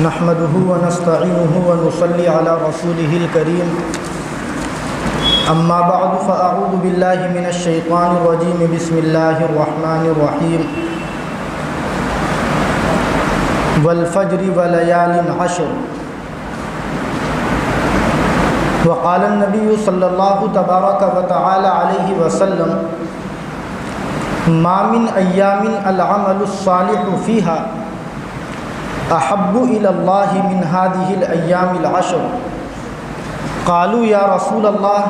نحمده ونستعينه ونصلي على رسوله الكريم أما بعد فأعوذ بالله من الشيطان الرجيم بسم الله الرحمن الرحيم والفجر وليال عشر وقال النبي صلى الله تبارك وتعالى عليه وسلم ما من أيام العمل الصالح فيها احب الى اللہ من هذه الايام العشر قالوا یا رسول اللہ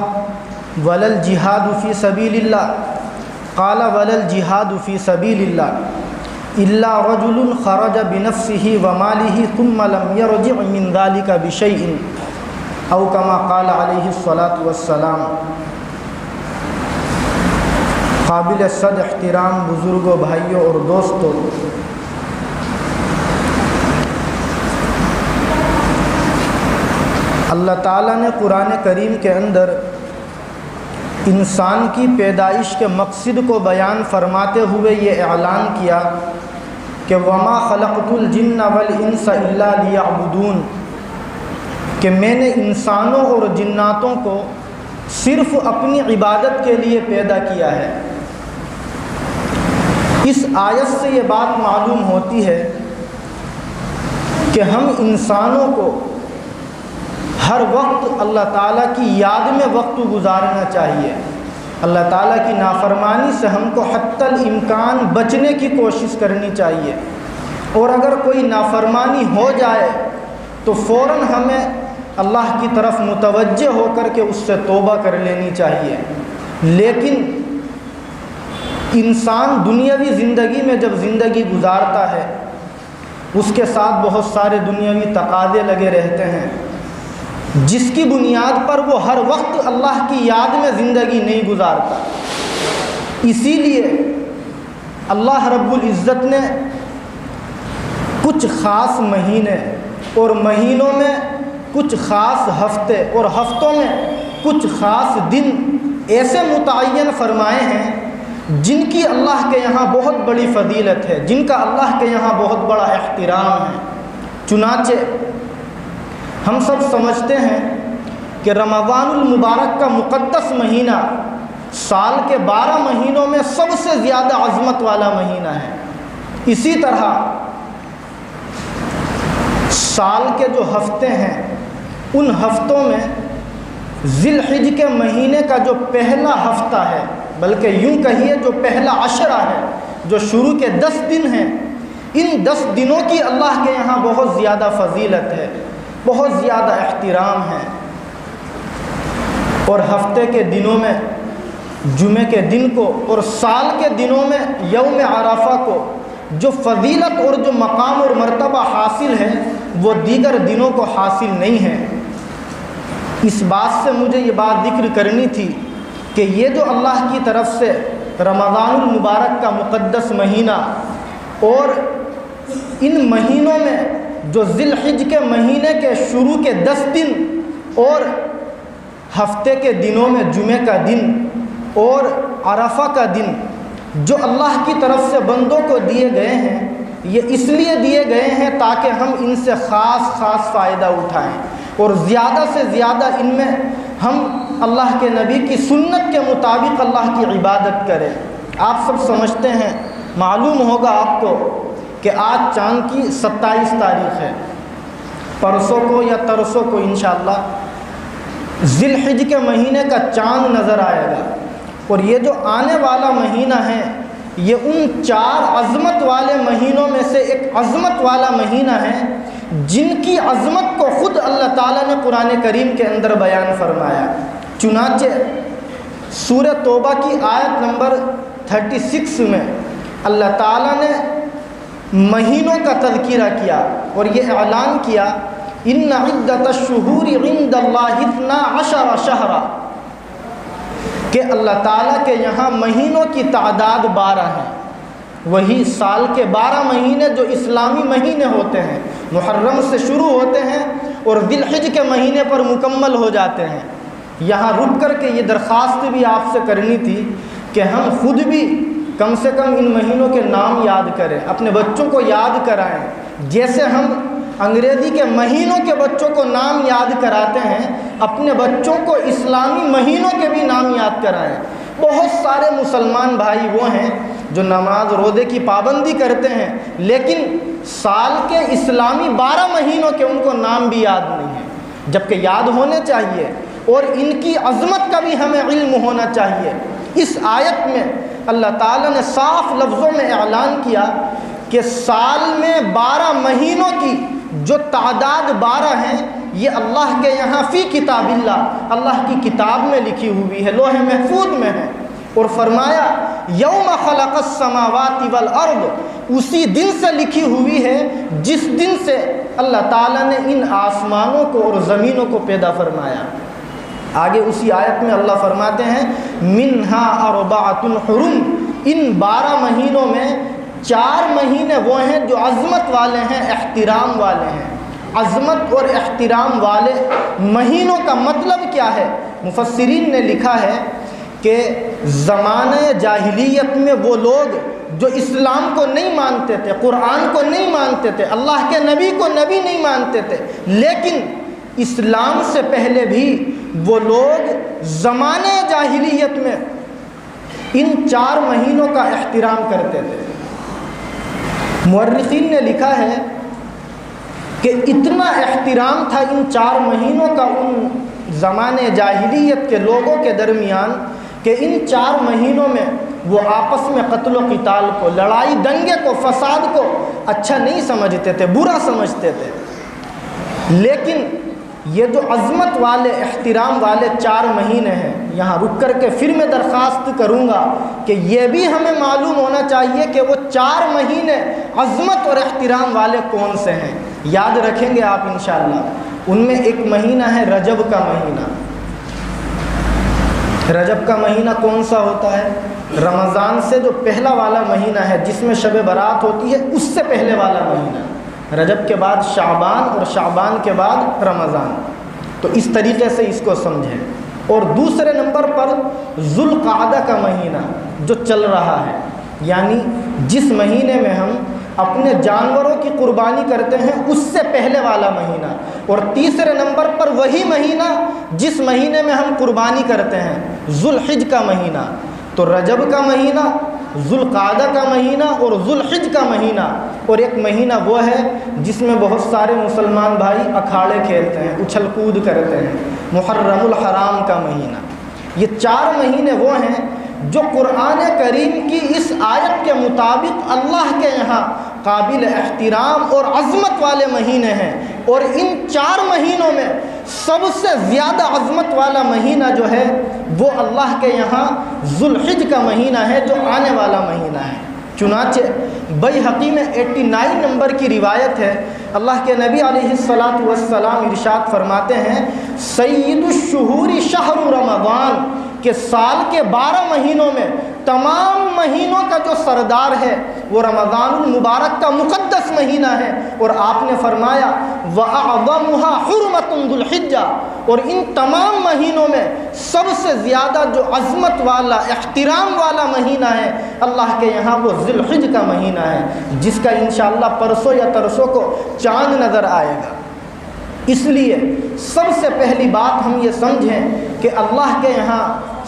ولا الجهاد في سبيل الله قال ولا الجهاد في سبيل الله الا رجل خرج بنفسه وماله ثم لم يرجع من ذلك بشيء او كما قال عليه الصلاة والسلام۔ قابل صد احترام بزرگوں، بھائیوں اور دوستوں، اللہ تعالیٰ نے قرآن کریم کے اندر انسان کی پیدائش کے مقصد کو بیان فرماتے ہوئے یہ اعلان کیا کہ وما خلقت الجن والانس الا لیعبدون، کہ میں نے انسانوں اور جناتوں کو صرف اپنی عبادت کے لیے پیدا کیا ہے۔ اس آیت سے یہ بات معلوم ہوتی ہے کہ ہم انسانوں کو ہر وقت اللہ تعالیٰ کی یاد میں وقت گزارنا چاہیے۔ اللہ تعالیٰ کی نافرمانی سے ہم کو حتی الامکان بچنے کی کوشش کرنی چاہیے، اور اگر کوئی نافرمانی ہو جائے تو فوراً ہمیں اللہ کی طرف متوجہ ہو کر کے اس سے توبہ کر لینی چاہیے۔ لیکن انسان دنیاوی زندگی میں جب زندگی گزارتا ہے، اس کے ساتھ بہت سارے دنیاوی تقاضے لگے رہتے ہیں، جس کی بنیاد پر وہ ہر وقت اللہ کی یاد میں زندگی نہیں گزارتا۔ اسی لیے اللہ رب العزت نے کچھ خاص مہینے اور مہینوں میں کچھ خاص ہفتے اور ہفتوں میں کچھ خاص دن ایسے متعین فرمائے ہیں جن کی اللہ کے یہاں بہت بڑی فضیلت ہے، جن کا اللہ کے یہاں بہت بڑا احترام ہے۔ چنانچہ ہم سب سمجھتے ہیں کہ رمضان المبارک کا مقدس مہینہ سال کے 12 مہینوں میں سب سے زیادہ عظمت والا مہینہ ہے۔ اسی طرح سال کے جو ہفتے ہیں، ان ہفتوں میں ذی الحج کے مہینے کا جو پہلا ہفتہ ہے، بلکہ یوں کہیے جو پہلا عشرہ ہے، جو شروع کے 10 دن ہیں، ان 10 دنوں کی اللہ کے یہاں بہت زیادہ فضیلت ہے، بہت زیادہ احترام ہے۔ اور ہفتے کے دنوں میں جمعے کے دن کو اور سال کے دنوں میں یوم عرفہ کو جو فضیلت اور جو مقام اور مرتبہ حاصل ہے، وہ دیگر دنوں کو حاصل نہیں ہے۔ اس بات سے مجھے یہ بات ذکر کرنی تھی کہ یہ جو اللہ کی طرف سے رمضان المبارک کا مقدس مہینہ اور ان مہینوں میں جو ذی الحج کے مہینے کے شروع کے 10 دن اور ہفتے کے دنوں میں جمعے کا دن اور عرفہ کا دن جو اللہ کی طرف سے بندوں کو دیے گئے ہیں، یہ اس لیے دیے گئے ہیں تاکہ ہم ان سے خاص فائدہ اٹھائیں اور زیادہ سے زیادہ ان میں ہم اللہ کے نبی کی سنت کے مطابق اللہ کی عبادت کریں۔ آپ سب سمجھتے ہیں، معلوم ہوگا آپ کو کہ آج چاند کی 27 تاریخ ہے، پرسوں کو یا ترسوں کو انشاءاللہ ذی الحج کے مہینے کا چاند نظر آئے گا۔ اور یہ جو آنے والا مہینہ ہے، یہ ان 4 عظمت والے مہینوں میں سے ایک عظمت والا مہینہ ہے جن کی عظمت کو خود اللہ تعالیٰ نے قرآن کریم کے اندر بیان فرمایا۔ چنانچہ سورہ توبہ کی آیت نمبر 36 میں اللہ تعالیٰ نے مہینوں کا تذکرہ کیا اور یہ اعلان کیا ان عدت الشہور عند اللہ 12 شہرا، کہ اللہ تعالیٰ کے یہاں مہینوں کی تعداد 12 ہیں۔ وہی سال کے 12 مہینے جو اسلامی مہینے ہوتے ہیں، محرم سے شروع ہوتے ہیں اور ذی الحج کے مہینے پر مکمل ہو جاتے ہیں۔ یہاں رک کر کے یہ درخواست بھی آپ سے کرنی تھی کہ ہم خود بھی کم سے کم ان مہینوں کے نام یاد کریں، اپنے بچوں کو یاد کرائیں، جیسے ہم انگریزی کے مہینوں کے بچوں کو نام یاد کراتے ہیں، اپنے بچوں کو اسلامی مہینوں کے بھی نام یاد کرائیں۔ بہت سارے مسلمان بھائی وہ ہیں جو نماز روزے کی پابندی کرتے ہیں، لیکن سال کے اسلامی 12 مہینوں کے ان کو نام بھی یاد نہیں ہے، جبکہ یاد ہونے چاہیے، اور ان کی عظمت کا بھی ہمیں علم ہونا چاہیے۔ اس آیت میں اللہ تعالیٰ نے صاف لفظوں میں اعلان کیا کہ سال میں 12 مہینوں کی جو تعداد 12 ہیں، یہ اللہ کے یہاں فی کتاب اللہ کی کتاب میں لکھی ہوئی ہے، لوح محفوظ میں ہے۔ اور فرمایا یوم خلق السماوات والارض، اسی دن سے لکھی ہوئی ہے جس دن سے اللہ تعالیٰ نے ان آسمانوں کو اور زمینوں کو پیدا فرمایا۔ آگے اسی آیت میں اللہ فرماتے ہیں منہا اربعۃ حرم، ان 12 مہینوں میں 4 مہینے وہ ہیں جو عظمت والے ہیں، احترام والے ہیں۔ عظمت اور احترام والے مہینوں کا مطلب کیا ہے؟ مفسرین نے لکھا ہے کہ زمانہ جاہلیت میں وہ لوگ جو اسلام کو نہیں مانتے تھے، قرآن کو نہیں مانتے تھے، اللہ کے نبی کو نبی نہیں مانتے تھے، لیکن اسلام سے پہلے بھی وہ لوگ زمانہ جاہلیت میں ان 4 مہینوں کا احترام کرتے تھے۔ مورخین نے لکھا ہے کہ اتنا احترام تھا ان 4 مہینوں کا ان زمانے جاہلیت کے لوگوں کے درمیان کہ ان 4 مہینوں میں وہ آپس میں قتل و قتال کو، لڑائی دنگے کو، فساد کو اچھا نہیں سمجھتے تھے، برا سمجھتے تھے۔ لیکن یہ جو عظمت والے، احترام والے 4 مہینے ہیں، یہاں رک کر کے پھر میں درخواست کروں گا کہ یہ بھی ہمیں معلوم ہونا چاہیے کہ وہ 4 مہینے عظمت اور احترام والے کون سے ہیں۔ یاد رکھیں گے آپ انشاءاللہ۔ ان میں ایک مہینہ ہے رجب کا مہینہ۔ رجب کا مہینہ کون سا ہوتا ہے؟ رمضان سے جو پہلا والا مہینہ ہے جس میں شب برات ہوتی ہے، اس سے پہلے والا مہینہ۔ رجب کے بعد شعبان، اور شعبان کے بعد رمضان۔ تو اس طریقے سے اس کو سمجھیں۔ اور دوسرے نمبر پر ذوالقعدہ کا مہینہ جو چل رہا ہے، یعنی جس مہینے میں ہم اپنے جانوروں کی قربانی کرتے ہیں، اس سے پہلے والا مہینہ۔ اور تیسرے نمبر پر وہی مہینہ جس مہینے میں ہم قربانی کرتے ہیں، ذوالحج کا مہینہ۔ تو رجب کا مہینہ، ذوالقعدہ کا مہینہ اور ذوالحج کا مہینہ، اور ایک مہینہ وہ ہے جس میں بہت سارے مسلمان بھائی اکھاڑے کھیلتے ہیں، اچھل کود کرتے ہیں، محرم الحرام کا مہینہ۔ یہ 4 مہینے وہ ہیں جو قرآن کریم کی اس آیت کے مطابق اللہ کے یہاں قابل احترام اور عظمت والے مہینے ہیں۔ اور ان 4 مہینوں میں سب سے زیادہ عظمت والا مہینہ جو ہے وہ اللہ کے یہاں ذوالحج کا مہینہ ہے، جو آنے والا مہینہ ہے۔ چنانچہ بیہقی میں 89 نمبر کی روایت ہے، اللہ کے نبی علیہ الصلاۃ والسلام ارشاد فرماتے ہیں سید الشہور شہر رمضان، کہ سال کے 12 مہینوں میں تمام مہینوں کا جو سردار ہے وہ رمضان المبارک کا مقدس مہینہ ہے۔ اور آپ نے فرمایا وَأَعْظَمُهَا حُرْمَةٌ ذُو الْحِجَّةِ، اور ان تمام مہینوں میں سب سے زیادہ جو عظمت والا، احترام والا مہینہ ہے اللہ کے یہاں وہ ذی الحج کا مہینہ ہے، جس کا انشاءاللہ پرسوں یا ترسوں کو چاند نظر آئے گا۔ اس لیے سب سے پہلی بات ہم یہ سمجھیں کہ اللہ کے یہاں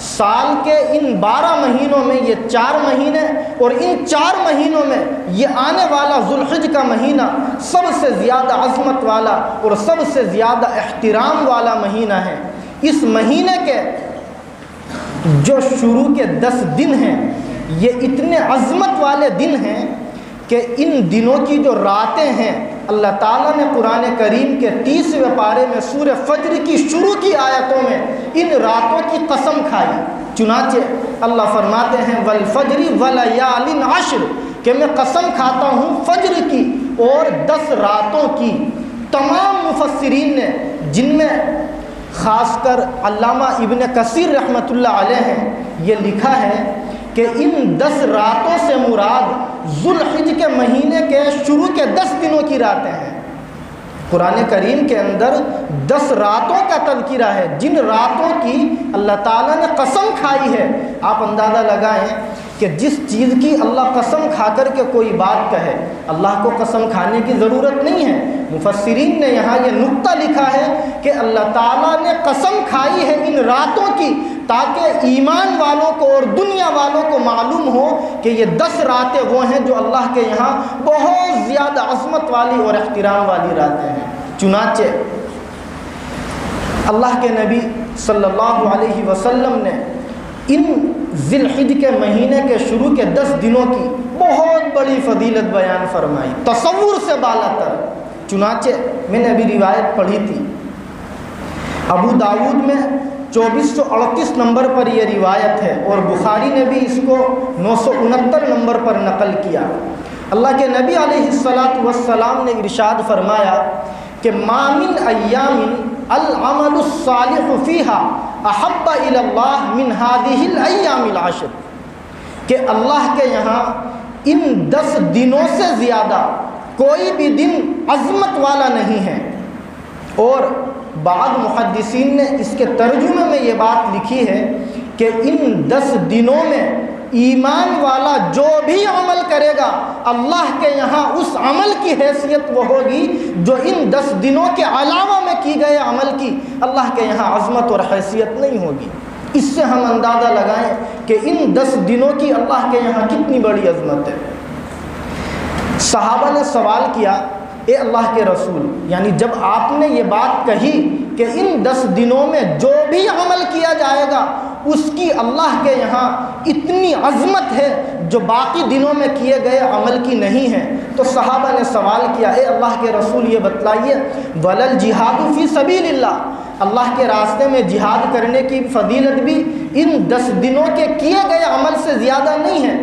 سال کے ان 12 مہینوں میں یہ 4 مہینے، اور ان 4 مہینوں میں یہ آنے والا ذوالحج کا مہینہ سب سے زیادہ عظمت والا اور سب سے زیادہ احترام والا مہینہ ہے۔ اس مہینے کے جو شروع کے 10 دن ہیں یہ اتنے عظمت والے دن ہیں کہ ان دنوں کی جو راتیں ہیں، اللہ تعالیٰ نے قرآن کریم کے 30ویں پارے میں سورہ فجر کی شروع کی آیتوں میں ان راتوں کی قسم کھائی۔ چنانچہ اللہ فرماتے ہیں والفجر ولیال عشر، کہ میں قسم کھاتا ہوں فجر کی اور 10 راتوں کی۔ تمام مفسرین نے، جن میں خاص کر علامہ ابن کثیر رحمۃ اللہ علیہ ہیں، یہ لکھا ہے کہ ان 10 راتوں سے مراد ذوالحج کے مہینے کے شروع کے 10 دنوں کی راتیں ہیں۔ قرآن کریم کے اندر 10 راتوں کا تذکرہ ہے، جن راتوں کی اللہ تعالیٰ نے قسم کھائی ہے۔ آپ اندازہ لگائیں کہ جس چیز کی اللہ قسم کھا کر کے کوئی بات کہے، اللہ کو قسم کھانے کی ضرورت نہیں ہے۔ مفسرین نے یہاں یہ نقطہ لکھا ہے کہ اللہ تعالیٰ نے قسم کھائی ہے ان راتوں کی، تاکہ ایمان والوں کو اور دنیا والوں کو معلوم ہو کہ یہ 10 راتیں وہ ہیں جو اللہ کے یہاں بہت زیادہ عظمت والی اور احترام والی راتیں ہیں۔ چنانچہ اللہ کے نبی صلی اللہ علیہ وسلم نے ان ذی الحج کے مہینے کے شروع کے 10 دنوں کی بہت بڑی فضیلت بیان فرمائی، تصور سے بالا تر۔ چنانچہ میں نے ابھی روایت پڑھی تھی، ابو داؤد میں 2438 نمبر پر یہ روایت ہے، اور بخاری نے بھی اس کو 969 نمبر پر نقل کیا۔ اللہ کے نبی علیہ السلام نے ارشاد فرمایا کہ ما من ایام العمل الصالح فیہا احب الی اللہ من هذه الایام العشر، کہ اللہ کے یہاں ان 10 دنوں سے زیادہ کوئی بھی دن عظمت والا نہیں ہے۔ اور بعض محدثین نے اس کے ترجمے میں یہ بات لکھی ہے کہ ان 10 دنوں میں ایمان والا جو بھی عمل کرے گا، اللہ کے یہاں اس عمل کی حیثیت وہ ہوگی جو ان 10 دنوں کے علاوہ میں کی گئے عمل کی اللہ کے یہاں عظمت اور حیثیت نہیں ہوگی۔ اس سے ہم اندازہ لگائیں کہ ان 10 دنوں کی اللہ کے یہاں کتنی بڑی عظمت ہے۔ صحابہ نے سوال کیا، اے اللہ کے رسول، یعنی جب آپ نے یہ بات کہی کہ ان 10 دنوں میں جو بھی عمل کیا جائے گا اس کی اللہ کے یہاں اتنی عظمت ہے جو باقی دنوں میں کیے گئے عمل کی نہیں ہے، تو صحابہ نے سوال کیا، اے اللہ کے رسول یہ بتلائیے ولل جہاد فی سبیل اللہ، اللہ کے راستے میں جہاد کرنے کی فضیلت بھی ان 10 دنوں کے کیے گئے عمل سے زیادہ نہیں ہے۔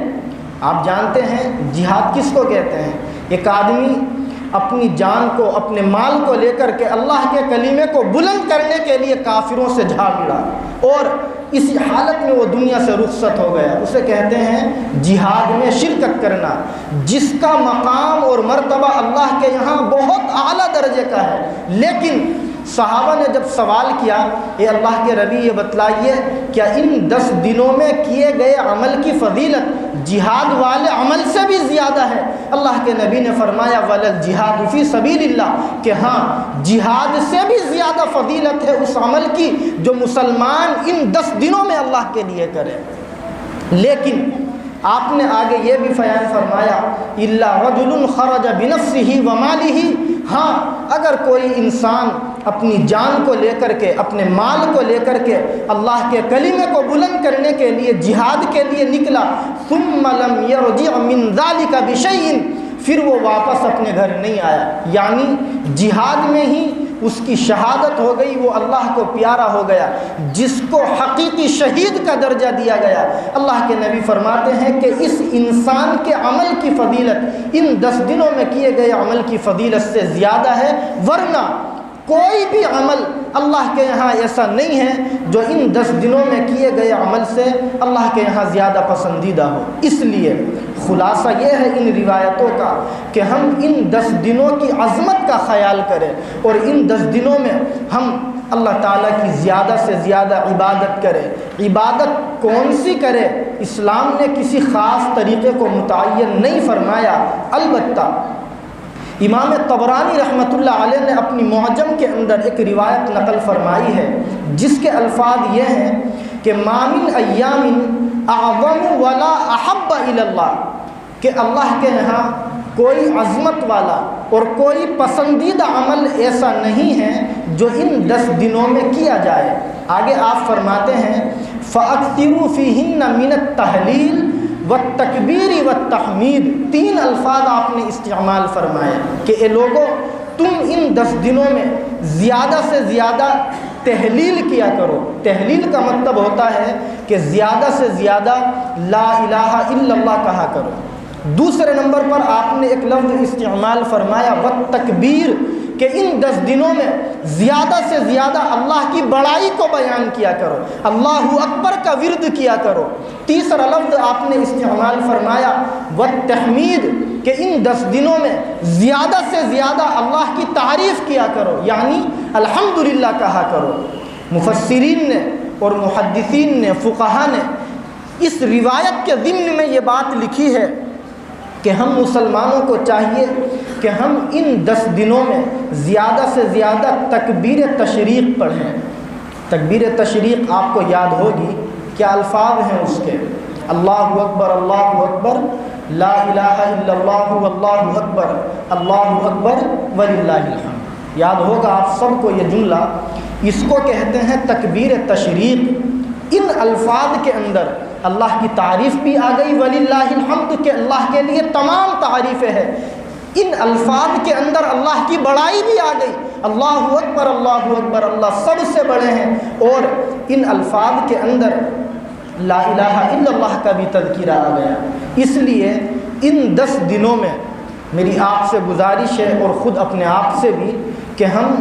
آپ جانتے ہیں جہاد کس کو کہتے ہیں؟ ایک آدمی اپنی جان کو، اپنے مال کو لے کر کے اللہ کے کلمے کو بلند کرنے کے لیے کافروں سے جھاڑ بڑھا اور اسی حالت میں وہ دنیا سے رخصت ہو گیا، اسے کہتے ہیں جہاد میں شرکت کرنا، جس کا مقام اور مرتبہ اللہ کے یہاں بہت اعلیٰ درجے کا ہے۔ لیکن صحابہ نے جب سوال کیا، اے اللہ کے نبی یہ بتلائیے کیا ان 10 دنوں میں کیے گئے عمل کی فضیلت جہاد والے عمل سے بھی زیادہ ہے؟ اللہ کے نبی نے فرمایا ولل جہاد فی سبیل اللہ، کہ ہاں جہاد سے بھی زیادہ فضیلت ہے اس عمل کی جو مسلمان ان 10 دنوں میں اللہ کے لیے کرے۔ لیکن آپ نے آگے یہ بھی بیان فرمایا الا رجل خرج بنفسه وماله، ہاں اگر کوئی انسان اپنی جان کو لے کر کے، اپنے مال کو لے کر کے اللہ کے کلمے کو بلند کرنے کے لیے جہاد کے لیے نکلا، ثم لم يرجع من ذلك بشيء، پھر وہ واپس اپنے گھر نہیں آیا، یعنی جہاد میں ہی اس کی شہادت ہو گئی، وہ اللہ کو پیارا ہو گیا، جس کو حقیقی شہید کا درجہ دیا گیا۔ اللہ کے نبی فرماتے ہیں کہ اس انسان کے عمل کی فضیلت ان 10 دنوں میں کیے گئے عمل کی فضیلت سے زیادہ ہے، ورنہ کوئی بھی عمل اللہ کے یہاں ایسا نہیں ہے جو ان 10 دنوں میں کیے گئے عمل سے اللہ کے یہاں زیادہ پسندیدہ ہو۔ اس لیے خلاصہ یہ ہے ان روایتوں کا کہ ہم ان 10 دنوں کی عظمت کا خیال کریں اور ان 10 دنوں میں ہم اللہ تعالیٰ کی زیادہ سے زیادہ عبادت کریں۔ عبادت کون سی کرے؟ اسلام نے کسی خاص طریقے کو متعین نہیں فرمایا، البتہ امام طبرانی رحمۃ اللہ علیہ نے اپنی معجم کے اندر ایک روایت نقل فرمائی ہے جس کے الفاظ یہ ہیں کہ ما من ایام اعظم ولا احب الی اللہ، کہ اللہ کے یہاں کوئی عظمت والا اور کوئی پسندیدہ عمل ایسا نہیں ہے جو ان 10 دنوں میں کیا جائے۔ آگے آپ فرماتے ہیں فَأَكْثِرُوا فِيهِنَّ مِنَ التَّهْلِيلِ وَالتَّكْبِيرِ وَالتَّحْمِيدِ، 3 الفاظ آپ نے استعمال فرمائے کہ اے لوگو تم ان 10 دنوں میں زیادہ سے زیادہ تحلیل کیا کرو۔ تحلیل کا مطلب ہوتا ہے کہ زیادہ سے زیادہ لا الہ الا اللہ کہا کرو۔ دوسرے نمبر پر آپ نے ایک لفظ استعمال فرمایا والتکبیر، کہ ان 10 دنوں میں زیادہ سے زیادہ اللہ کی بڑائی کو بیان کیا کرو، اللہ اکبر کا ورد کیا کرو۔ تیسرا لفظ آپ نے استعمال فرمایا والتحمید، کہ ان 10 دنوں میں زیادہ سے زیادہ اللہ کی تعریف کیا کرو، یعنی الحمدللہ کہا کرو۔ مفسرین نے اور محدثین نے، فقہا نے اس روایت کے ضمن میں یہ بات لکھی ہے کہ ہم مسلمانوں کو چاہیے کہ ہم ان 10 دنوں میں زیادہ سے زیادہ تکبیر تشریق پڑھیں۔ تکبیر تشریق آپ کو یاد ہوگی، کیا الفاظ ہیں اس کے؟ اللہ اکبر لا الہ الا اللہ واللہ اکبر وللہ الحمد۔ یاد ہوگا آپ سب کو یہ جملہ، اس کو کہتے ہیں تکبیر تشریق۔ ان الفاظ کے اندر اللہ کی تعریف بھی آ گئی، وللہ الحمد، کہ اللہ کے لیے تمام تعریفیں ہیں۔ ان الفاظ کے اندر اللہ کی بڑائی بھی آ گئی، اللہ اکبر اللہ سب سے بڑے ہیں، اور ان الفاظ کے اندر لا الہ الا اللہ کا بھی تذکرہ آ گیا۔ اس لیے ان 10 دنوں میں میری آپ سے گزارش ہے اور خود اپنے آپ سے بھی کہ ہم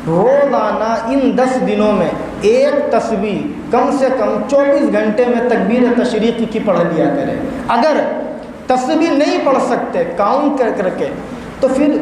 روزانہ ان 10 دنوں میں ایک تسبیح کم سے کم 24 گھنٹے میں تکبیر تشریق کی پڑھ لیا کریں۔ اگر تسبیح نہیں پڑھ سکتے کاؤنٹ کر کے تو پھر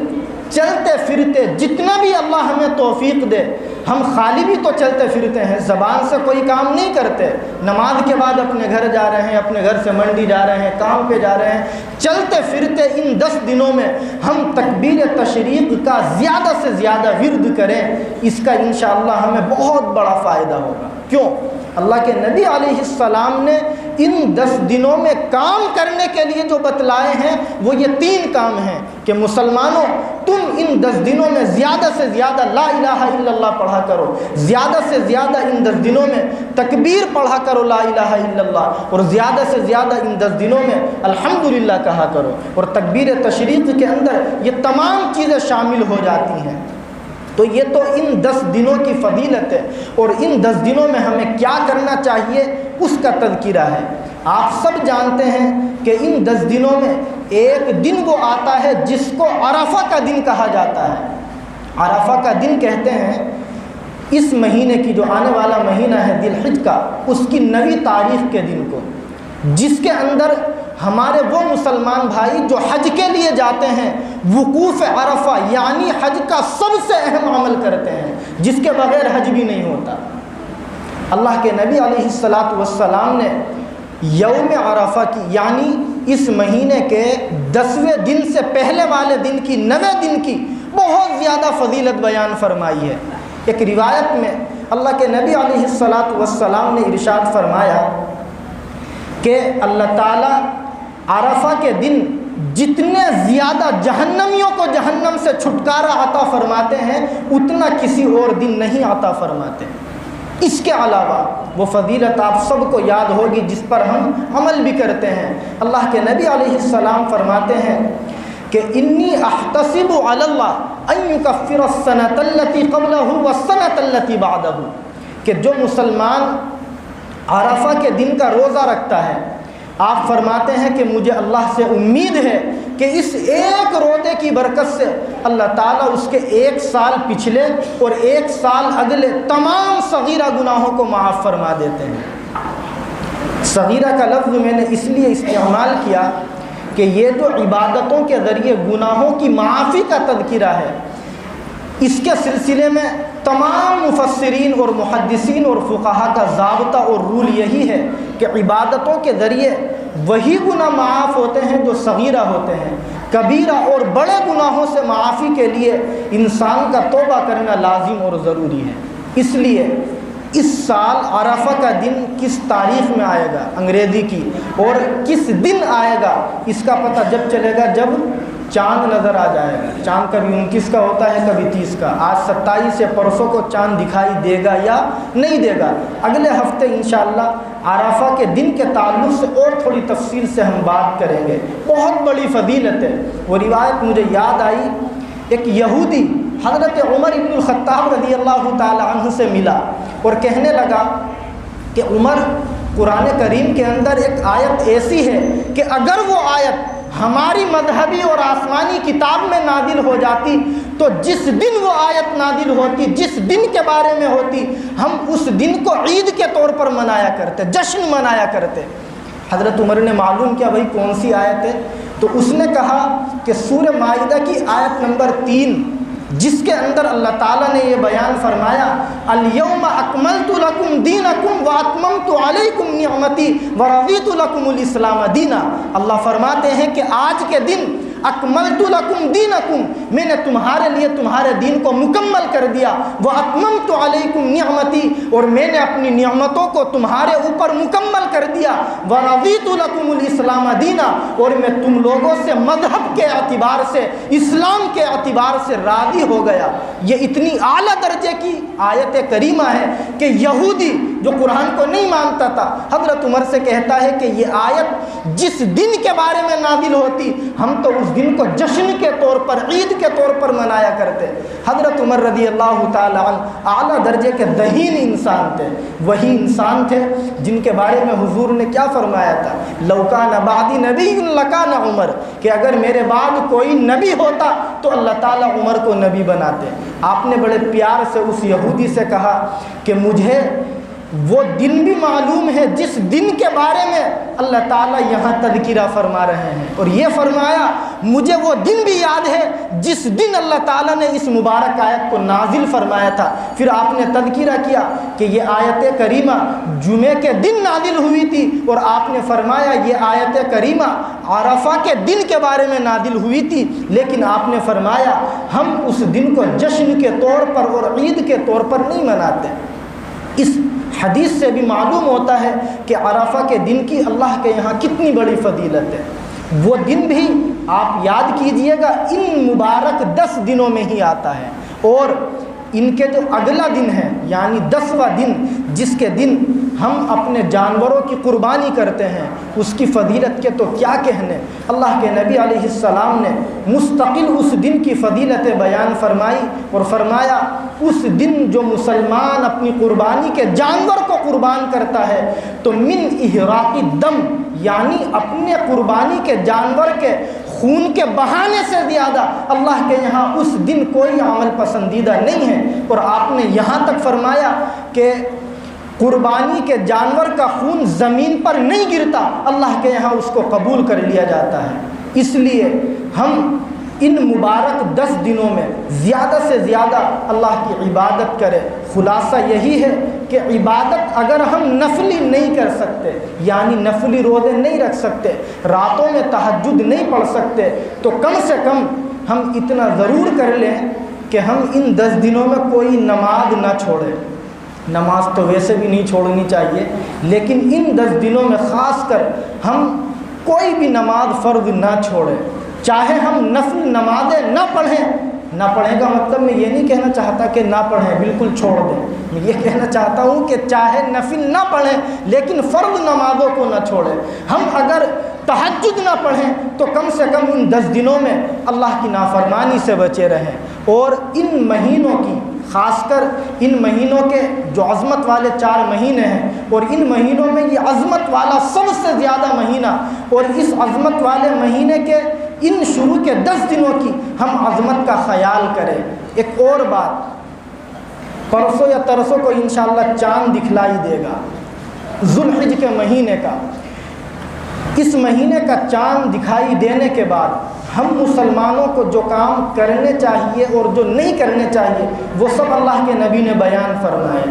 چلتے پھرتے جتنا بھی اللہ ہمیں توفیق دے، ہم خالی بھی تو چلتے پھرتے ہیں، زبان سے کوئی کام نہیں کرتے، نماز کے بعد اپنے گھر جا رہے ہیں، اپنے گھر سے منڈی جا رہے ہیں، کام پہ جا رہے ہیں، چلتے پھرتے ان 10 دنوں میں ہم تکبیر تشریق کا زیادہ سے زیادہ ورد کریں، اس کا انشاءاللہ ہمیں بہت بڑا فائدہ ہوگا۔ کیوں؟ اللہ کے نبی علیہ السلام نے ان 10 دنوں میں کام کرنے کے لیے جو بتلائے ہیں وہ یہ 3 کام ہیں کہ مسلمانوں تم ان 10 دنوں میں زیادہ سے زیادہ لا الہ الا اللہ پڑھا کرو، زیادہ سے زیادہ ان 10 دنوں میں تکبیر پڑھا کرو لا الہ الا اللہ، اور زیادہ سے زیادہ ان 10 دنوں میں الحمدللہ کہا کرو۔ اور تکبیر تشریق کے اندر یہ تمام چیزیں شامل ہو جاتی ہیں۔ تو یہ تو ان 10 دنوں کی فضیلت ہے، اور ان 10 دنوں میں ہمیں کیا کرنا چاہیے اس کا تذکرہ ہے۔ آپ سب جانتے ہیں کہ ان 10 دنوں میں ایک دن وہ آتا ہے جس کو عرفہ کا دن کہا جاتا ہے۔ عرفہ کا دن کہتے ہیں اس مہینے کی جو آنے والا مہینہ ہے ذی الحج کا، اس کی 9ویں تاریخ کے دن کو، جس کے اندر ہمارے وہ مسلمان بھائی جو حج کے لیے جاتے ہیں وقوف عرفہ یعنی حج کا سب سے اہم عمل کرتے ہیں، جس کے بغیر حج بھی نہیں ہوتا۔ اللہ کے نبی علیہ السلام نے یوم عرفہ کی یعنی اس مہینے کے 10ویں دن سے پہلے والے دن کی 9ویں دن کی بہت زیادہ فضیلت بیان فرمائی ہے۔ ایک روایت میں اللہ کے نبی علیہ السلام نے ارشاد فرمایا کہ اللہ تعالیٰ عرفہ کے دن جتنے زیادہ جہنمیوں کو جہنم سے چھٹکارا عطا فرماتے ہیں اتنا کسی اور دن نہیں عطا فرماتے۔ اس کے علاوہ وہ فضیلت آپ سب کو یاد ہوگی جس پر ہم عمل بھی کرتے ہیں۔ اللہ کے نبی علیہ السلام فرماتے ہیں کہ انی احتسب علی اللہ ان یکفر السنۃ التی قبلہ والسنۃ التی بعدہ، کہ جو مسلمان عرفہ کے دن کا روزہ رکھتا ہے، آپ فرماتے ہیں کہ مجھے اللہ سے امید ہے کہ اس ایک روزے کی برکت سے اللہ تعالیٰ اس کے 1 سال پچھلے اور 1 سال اگلے تمام صغیرہ گناہوں کو معاف فرما دیتے ہیں۔ صغیرہ کا لفظ میں نے اس لیے استعمال کیا کہ یہ جو عبادتوں کے ذریعے گناہوں کی معافی کا تذکرہ ہے، اس کے سلسلے میں تمام مفسرین اور محدثین اور فقہا کا ضابطہ اور رول یہی ہے کہ عبادتوں کے ذریعے وہی گناہ معاف ہوتے ہیں جو صغیرہ ہوتے ہیں۔ کبیرہ اور بڑے گناہوں سے معافی کے لیے انسان کا توبہ کرنا لازم اور ضروری ہے۔ اس لیے اس سال عرفہ کا دن کس تاریخ میں آئے گا انگریزی کی اور کس دن آئے گا اس کا پتہ جب چلے گا جب چاند نظر آ جائے گا۔ چاند کبھی 29 کا ہوتا ہے کبھی 30 کا، آج 27 سے پرسوں کو چاند دکھائی دے گا یا نہیں دے گا۔ اگلے ہفتے انشاءاللہ عرفہ کے دن کے تعلق سے اور تھوڑی تفصیل سے ہم بات کریں گے۔ بہت بڑی فضیلت ہے۔ وہ روایت مجھے یاد آئی، ایک یہودی حضرت عمر ابن الخطاب رضی اللہ تعالی عنہ سے ملا اور کہنے لگا کہ عمر، قرآن کریم کے اندر ایک آیت ایسی ہے کہ اگر وہ آیت ہماری مذہبی اور آسمانی کتاب میں نازل ہو جاتی تو جس دن وہ آیت نازل ہوتی، جس دن کے بارے میں ہوتی، ہم اس دن کو عید کے طور پر منایا کرتے، جشن منایا کرتے۔ حضرت عمر نے معلوم کیا بھائی کون سی آیت ہے، تو اس نے کہا کہ سورہ مائدہ کی آیت نمبر 3 جس کے اندر اللہ تعالیٰ نے یہ بیان فرمایا الیوم اکملت لکم دینکم واتممت علیکم نعمتی ورضیت لکم الاسلام دینا۔ اللہ فرماتے ہیں کہ آج کے دن اکملت لکم دینکم، میں نے تمہارے لیے تمہارے دین کو مکمل کر دیا، واتممت علیکم نعمتی، اور میں نے اپنی نعمتوں کو تمہارے اوپر مکمل کر دیا، ورضیت لکم الاسلام دینا، اور میں تم لوگوں سے مذہب کے اعتبار سے، اسلام کے اعتبار سے راضی ہو گیا۔ یہ اتنی اعلیٰ درجے کی آیت کریمہ ہے کہ یہودی جو قرآن کو نہیں مانتا تھا حضرت عمر سے کہتا ہے کہ یہ آیت جس دن کے بارے میں نازل ہوتی ہم تو اس دن کو جشن کے طور پر، عید کے طور پر منایا کرتے۔ حضرت عمر رضی اللہ تعالی عنہ اعلیٰ درجے کے ذہین انسان تھے، وہی انسان تھے جن کے بارے میں حضور نے کیا فرمایا تھا، لو کان بعدی نبی لکان عمر، کہ اگر میرے بعد کوئی نبی ہوتا تو اللہ تعالیٰ عمر کو نبی بناتے۔ آپ نے بڑے پیار سے اس یہودی سے کہا کہ مجھے وہ دن بھی معلوم ہے جس دن کے بارے میں اللہ تعالیٰ یہاں تذکرہ فرما رہے ہیں، اور یہ فرمایا مجھے وہ دن بھی یاد ہے جس دن اللہ تعالیٰ نے اس مبارک آیت کو نازل فرمایا تھا۔ پھر آپ نے تذکرہ کیا کہ یہ آیت کریمہ جمعے کے دن نازل ہوئی تھی، اور آپ نے فرمایا یہ آیت کریمہ عرفہ کے دن کے بارے میں نازل ہوئی تھی، لیکن آپ نے فرمایا ہم اس دن کو جشن کے طور پر اور عید کے طور پر نہیں مناتے۔ اس حدیث سے بھی معلوم ہوتا ہے کہ عرفہ کے دن کی اللہ کے یہاں کتنی بڑی فضیلت ہے۔ وہ دن بھی آپ یاد کیجئے گا ان مبارک 10 دنوں میں ہی آتا ہے، اور ان کے جو اگلا دن ہے یعنی 10واں دن جس کے دن ہم اپنے جانوروں کی قربانی کرتے ہیں، اس کی فضیلت کے تو کیا کہنے۔ اللہ کے نبی علیہ السلام نے مستقل اس دن کی فضیلتیں بیان فرمائی اور فرمایا اس دن جو مسلمان اپنی قربانی کے جانور کو قربان کرتا ہے تو من احراق الدم، یعنی اپنے قربانی کے جانور کے خون کے بہانے سے زیادہ اللہ کے یہاں اس دن کوئی عمل پسندیدہ نہیں ہے۔ اور آپ نے یہاں تک فرمایا کہ قربانی کے جانور کا خون زمین پر نہیں گرتا، اللہ کے یہاں اس کو قبول کر لیا جاتا ہے۔ اس لیے ہم ان مبارک 10 دنوں میں زیادہ سے زیادہ اللہ کی عبادت کریں۔ خلاصہ یہی ہے کہ عبادت اگر ہم نفلی نہیں کر سکتے، یعنی نفلی روزے نہیں رکھ سکتے، راتوں میں تہجد نہیں پڑھ سکتے، تو کم سے کم ہم اتنا ضرور کر لیں کہ ہم ان 10 دنوں میں کوئی نماز نہ چھوڑیں۔ نماز تو ویسے بھی نہیں چھوڑنی چاہیے، لیکن ان 10 دنوں میں خاص کر ہم کوئی بھی نماز فرض نہ چھوڑیں، چاہے ہم نفل نمازیں نہ پڑھیں کا مطلب میں یہ نہیں کہنا چاہتا کہ نہ پڑھیں بالکل چھوڑ دیں، میں یہ کہنا چاہتا ہوں کہ چاہے نفل نہ پڑھیں لیکن فرض نمازوں کو نہ چھوڑیں۔ ہم اگر تہجد نہ پڑھیں تو کم سے کم ان 10 دنوں میں اللہ کی نافرمانی سے بچے رہیں، اور ان مہینوں کی خاص کر ان مہینوں کے جو عظمت والے 4 مہینے ہیں، اور ان مہینوں میں یہ عظمت والا سب سے زیادہ مہینہ، اور اس عظمت والے مہینے کے ان شروع کے 10 دنوں کی ہم عظمت کا خیال کریں۔ ایک اور بات، پرسوں یا ترسوں کو انشاءاللہ چاند دکھلائی دے گا ذوالحج کے مہینے کا۔ اس مہینے کا چاند دکھائی دینے کے بعد ہم مسلمانوں کو جو کام کرنے چاہیے اور جو نہیں کرنے چاہیے وہ سب اللہ کے نبی نے بیان فرمائے۔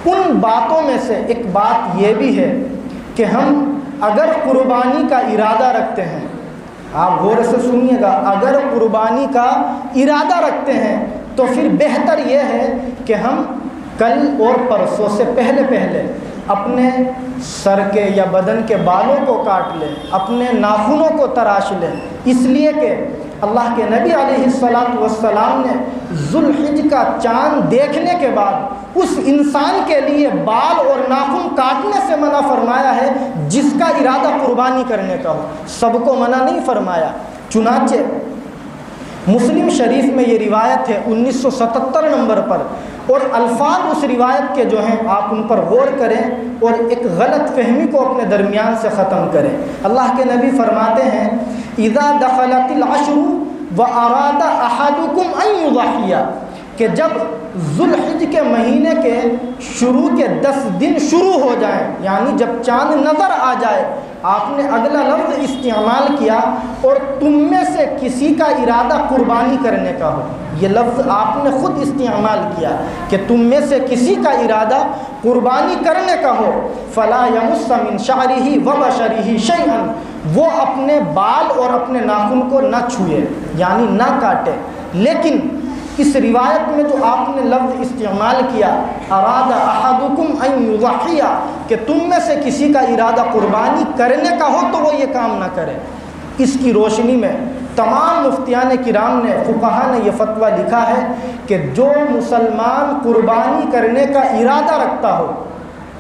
ان باتوں میں سے ایک بات یہ بھی ہے کہ ہم اگر قربانی کا ارادہ رکھتے ہیں، آپ غور سے سنیے گا، اگر قربانی کا ارادہ رکھتے ہیں تو پھر بہتر یہ ہے کہ ہم کل اور پرسوں سے پہلے اپنے سر کے یا بدن کے بالوں کو کاٹ لیں، اپنے ناخنوں کو تراش لیں، اس لیے کہ اللہ کے نبی علیہ السلام نے ذوالحج کا چاند دیکھنے کے بعد اس انسان کے لیے بال اور ناخن کاٹنے سے منع فرمایا ہے جس کا ارادہ قربانی کرنے کا ہو، سب کو منع نہیں فرمایا۔ چنانچہ مسلم شریف میں یہ روایت ہے 1977 نمبر پر، اور الفاظ اس روایت کے جو ہیں آپ ان پر غور کریں اور ایک غلط فہمی کو اپنے درمیان سے ختم کریں۔ اللہ کے نبی فرماتے ہیں اذا دخلت العشر واراد احدکم ان یضحی، کہ جب ذوالحج کے مہینے کے شروع کے 10 دن شروع ہو جائیں، یعنی جب چاند نظر آ جائے، آپ نے اگلا لفظ استعمال کیا اور تم میں سے کسی کا ارادہ قربانی کرنے کا ہو، یہ لفظ آپ نے خود استعمال کیا کہ تم میں سے کسی کا ارادہ قربانی کرنے کا ہو، فلا یمس من شعرہ وبشرہ شیئا، وہ اپنے بال اور اپنے ناخن کو نہ چھوئے، یعنی نہ کاٹے۔ لیکن اس روایت میں جو آپ نے لفظ استعمال کیا اراد احدکم ان یضحی، کہ تم میں سے کسی کا ارادہ قربانی کرنے کا ہو تو وہ یہ کام نہ کرے، اس کی روشنی میں تمام مفتیان کرام نے، فقہا نے یہ فتویٰ لکھا ہے کہ جو مسلمان قربانی کرنے کا ارادہ رکھتا ہو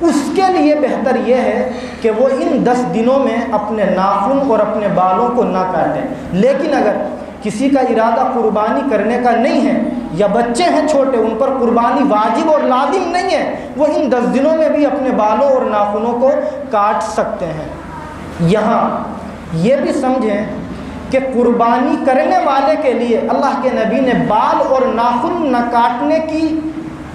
اس کے لیے بہتر یہ ہے کہ وہ ان 10 دنوں میں اپنے ناخن اور اپنے بالوں کو نہ کاٹیں۔ لیکن اگر کسی کا ارادہ قربانی کرنے کا نہیں ہے یا بچے ہیں چھوٹے، ان پر قربانی واجب اور لازم نہیں ہے، وہ ان 10 دنوں میں بھی اپنے بالوں اور ناخنوں کو کاٹ سکتے ہیں۔ یہاں یہ بھی سمجھیں کہ قربانی کرنے والے کے لیے اللہ کے نبی نے بال اور ناخن نہ کاٹنے کی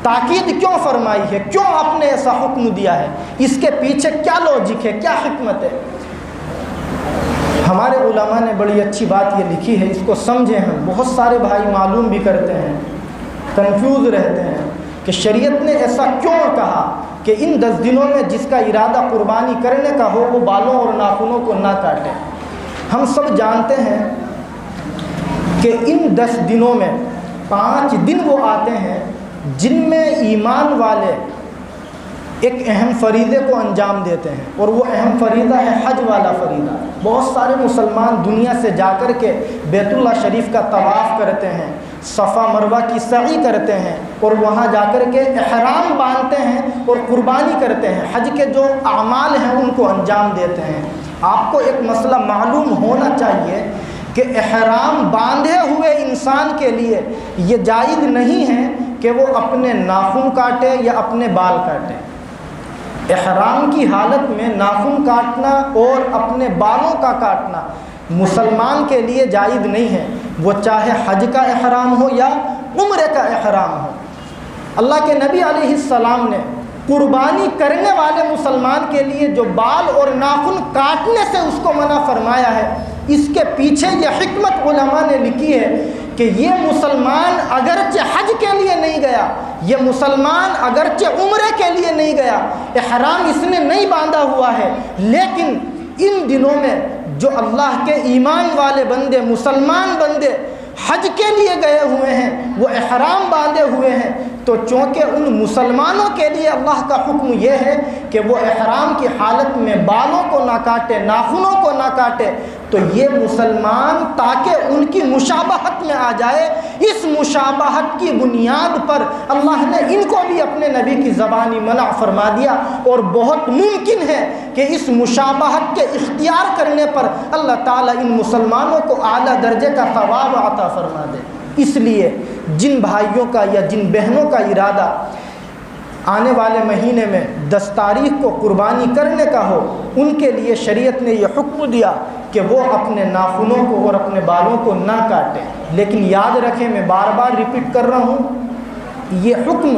تاکید کیوں فرمائی ہے، کیوں آپ نے ایسا حکم دیا ہے، اس کے پیچھے کیا لوجک ہے، کیا حکمت ہے؟ ہمارے علماء نے بڑی اچھی بات یہ لکھی ہے، اس کو سمجھیں ہم۔ بہت سارے بھائی معلوم بھی کرتے ہیں، کنفیوز رہتے ہیں کہ شریعت نے ایسا کیوں کہا کہ ان 10 دنوں میں جس کا ارادہ قربانی کرنے کا ہو وہ بالوں اور ناخنوں کو نہ کاٹے۔ ہم سب جانتے ہیں کہ ان 10 دنوں میں 5 دن وہ آتے ہیں جن میں ایمان والے ایک اہم فریضے کو انجام دیتے ہیں، اور وہ اہم فریضہ ہے حج والا فریضہ۔ بہت سارے مسلمان دنیا سے جا کر کے بیت اللہ شریف کا طواف کرتے ہیں، صفا مروہ کی سعی کرتے ہیں، اور وہاں جا کر کے احرام باندھتے ہیں اور قربانی کرتے ہیں، حج کے جو اعمال ہیں ان کو انجام دیتے ہیں۔ آپ کو ایک مسئلہ معلوم ہونا چاہیے کہ احرام باندھے ہوئے انسان کے لیے یہ جائز نہیں ہے کہ وہ اپنے ناخن کاٹے یا اپنے بال کاٹے۔ احرام کی حالت میں ناخن کاٹنا اور اپنے بالوں کا کاٹنا مسلمان کے لیے جائز نہیں ہے، وہ چاہے حج کا احرام ہو یا عمرے کا احرام ہو۔ اللہ کے نبی علیہ السلام نے قربانی کرنے والے مسلمان کے لیے جو بال اور ناخن کاٹنے سے اس کو منع فرمایا ہے، اس کے پیچھے یہ حکمت علماء نے لکھی ہے کہ یہ مسلمان اگرچہ حج کے لیے نہیں گیا، یہ مسلمان اگرچہ عمرے کے لیے نہیں گیا، احرام اس نے نہیں باندھا ہوا ہے، لیکن ان دنوں میں جو اللہ کے ایمان والے بندے، مسلمان بندے حج کے لیے گئے ہوئے ہیں، وہ احرام باندھے ہوئے ہیں، تو چونکہ ان مسلمانوں کے لیے اللہ کا حکم یہ ہے کہ وہ احرام کی حالت میں بالوں کو نہ کاٹے، ناخنوں کو نہ کاٹے، تو یہ مسلمان تاکہ ان کی مشابہت میں آ جائے، اس مشابہت کی بنیاد پر اللہ نے ان کو بھی اپنے نبی کی زبانی منع فرما دیا، اور بہت ممکن ہے کہ اس مشابہت کے اختیار کرنے پر اللہ تعالیٰ ان مسلمانوں کو اعلیٰ درجے کا ثواب عطا فرما دے۔ اس لیے جن بھائیوں کا یا جن بہنوں کا ارادہ آنے والے مہینے میں 10 تاریخ کو قربانی کرنے کا ہو، ان کے لیے شریعت نے یہ حکم دیا کہ وہ اپنے ناخنوں کو اور اپنے بالوں کو نہ کاٹیں۔ لیکن یاد رکھیں، میں بار بار ریپیٹ کر رہا ہوں، یہ حکم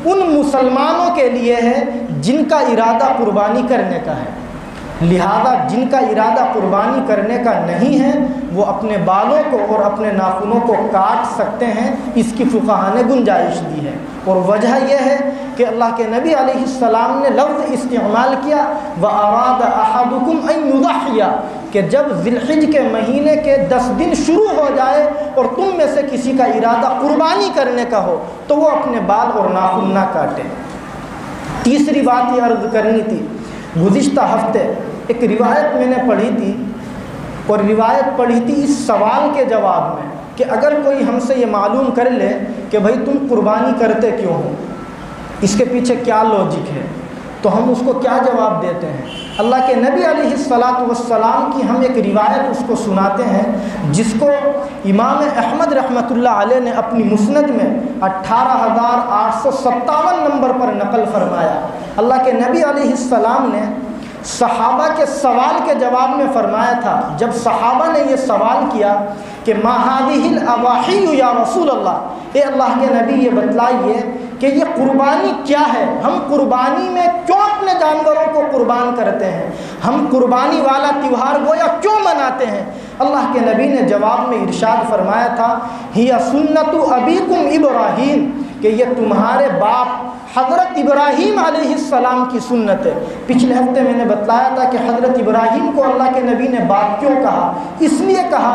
ان مسلمانوں کے لیے ہے جن کا ارادہ قربانی کرنے کا ہے، لہذا جن کا ارادہ قربانی کرنے کا نہیں ہے وہ اپنے بالوں کو اور اپنے ناخنوں کو کاٹ سکتے ہیں، اس کی فقہا نے گنجائش دی ہے۔ اور وجہ یہ ہے کہ اللہ کے نبی علیہ السلام نے لفظ استعمال کیا وَأَرَادَ أَحَدُكُمْ أَن يُضَحِّيَ، کہ جب ذی الحج کے مہینے کے 10 دن شروع ہو جائے اور تم میں سے کسی کا ارادہ قربانی کرنے کا ہو تو وہ اپنے بال اور ناخن نہ کاٹے۔ تیسری بات یہ عرض کرنی تھی، گزشتہ ہفتے ایک روایت میں نے پڑھی تھی، اور روایت پڑھی تھی اس سوال کے جواب میں کہ اگر کوئی ہم سے یہ معلوم کر لے کہ بھائی تم قربانی کرتے کیوں ہو، اس کے پیچھے کیا لوجک ہے، تو ہم اس کو کیا جواب دیتے ہیں؟ اللہ کے نبی علیہ السلام کی ہم ایک روایت اس کو سناتے ہیں جس کو امام احمد رحمۃ اللہ علیہ نے اپنی مسند میں 18857 نمبر پر نقل فرمایا۔ اللہ کے نبی علیہ السلام نے صحابہ کے سوال کے جواب میں فرمایا تھا، جب صحابہ نے یہ سوال کیا کہ ما هذه الاضاحی یا رسول اللہ، اے اللہ کے نبی یہ بتلائیے کہ یہ قربانی کیا ہے، ہم قربانی میں کیوں اپنے جانوروں کو قربان کرتے ہیں، ہم قربانی والا تیوہار گویا کیوں مناتے ہیں؟ اللہ کے نبی نے جواب میں ارشاد فرمایا تھا ہی سنت ابیکم ابراہیم، کہ یہ تمہارے باپ حضرت ابراہیم علیہ السلام کی سنت ہے۔ پچھلے ہفتے میں نے بتلایا تھا کہ حضرت ابراہیم کو اللہ کے نبی نے باپ کیوں کہا، اس لیے کہا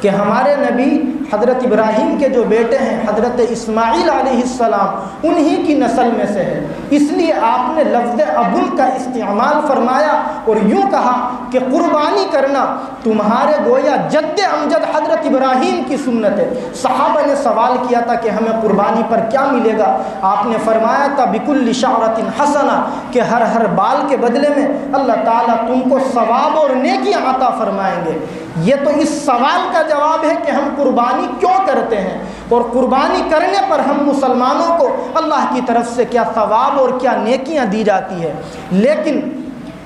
کہ ہمارے نبی حضرت ابراہیم کے جو بیٹے ہیں حضرت اسماعیل علیہ السلام انہی کی نسل میں سے ہے، اس لیے آپ نے لفظ ابن کا استعمال فرمایا اور یوں کہا کہ قربانی کرنا تمہارے گویا جد امجد حضرت ابراہیم کی سنت ہے۔ صحابہ نے سوال کیا تھا کہ ہمیں قربانی پر کیا ملے گا؟ آپ نے فرمایا تھا بکل شعرۃ حسنہ، کہ ہر بال کے بدلے میں اللہ تعالیٰ تم کو ثواب اور نیکی عطا فرمائیں گے۔ یہ تو اس سوال کا جواب ہے کہ ہم قربانی کیوں کرتے ہیں اور قربانی کرنے پر ہم مسلمانوں کو اللہ کی طرف سے کیا ثواب اور کیا نیکیاں دی جاتی ہے۔ لیکن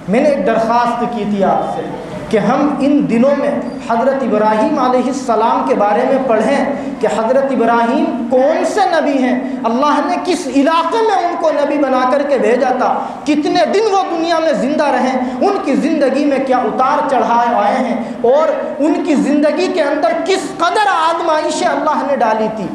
میں نے ایک درخواست کی تھی آپ سے کہ ہم ان دنوں میں حضرت ابراہیم علیہ السلام کے بارے میں پڑھیں کہ حضرت ابراہیم کون سے نبی ہیں، اللہ نے کس علاقے میں ان کو نبی بنا کر کے bھیجا تھا، کتنے دن وہ دنیا میں زندہ رہیں، ان کی زندگی میں کیا اتار چڑھائے آئے ہیں اور ان کی زندگی کے اندر کس قدر آزمائشیں اللہ نے ڈالی تھی۔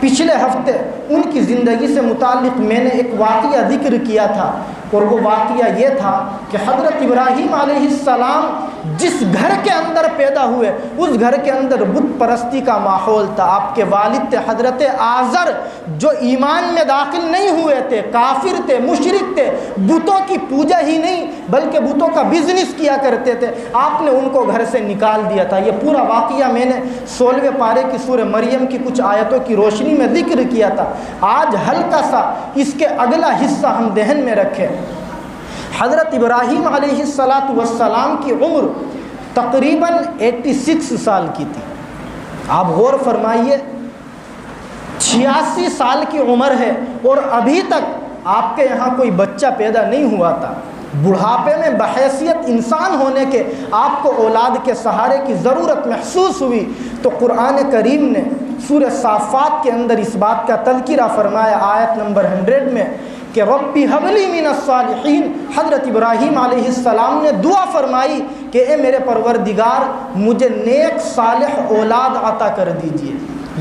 پچھلے ہفتے ان کی زندگی سے متعلق میں نے ایک واقعہ ذکر کیا تھا اور وہ واقعہ یہ تھا کہ حضرت ابراہیم علیہ السلام جس گھر کے اندر پیدا ہوئے اس گھر کے اندر بت پرستی کا ماحول تھا۔ آپ کے والد تھے حضرت آزر جو ایمان میں داخل نہیں ہوئے تھے، کافر تھے، مشرک تھے، بتوں کی پوجا ہی نہیں بلکہ بتوں کا بزنس کیا کرتے تھے۔ آپ نے ان کو گھر سے نکال دیا تھا۔ یہ پورا واقعہ میں نے 16ویں پارے کی سورہ مریم کی کچھ آیتوں کی روشنی میں ذکر کیا تھا۔ آج ہلکا سا اس کے اگلا حصہ ہم ذہن میں رکھیں۔ حضرت ابراہیم علیہ السلام کی عمر تقریباً 86 سال کی تھی۔ آپ غور فرمائیے 86 سال کی عمر ہے اور ابھی تک آپ کے یہاں کوئی بچہ پیدا نہیں ہوا تھا۔ بڑھاپے میں بحیثیت انسان ہونے کے آپ کو اولاد کے سہارے کی ضرورت محسوس ہوئی تو قرآن کریم نے سورہ صافات کے اندر اس بات کا تذکرہ فرمایا آیت نمبر 100 میں کہ ربی حبلی من الصالحین۔ حضرت ابراہیم علیہ السلام نے دعا فرمائی کہ اے میرے پروردگار مجھے نیک صالح اولاد عطا کر دیجئے۔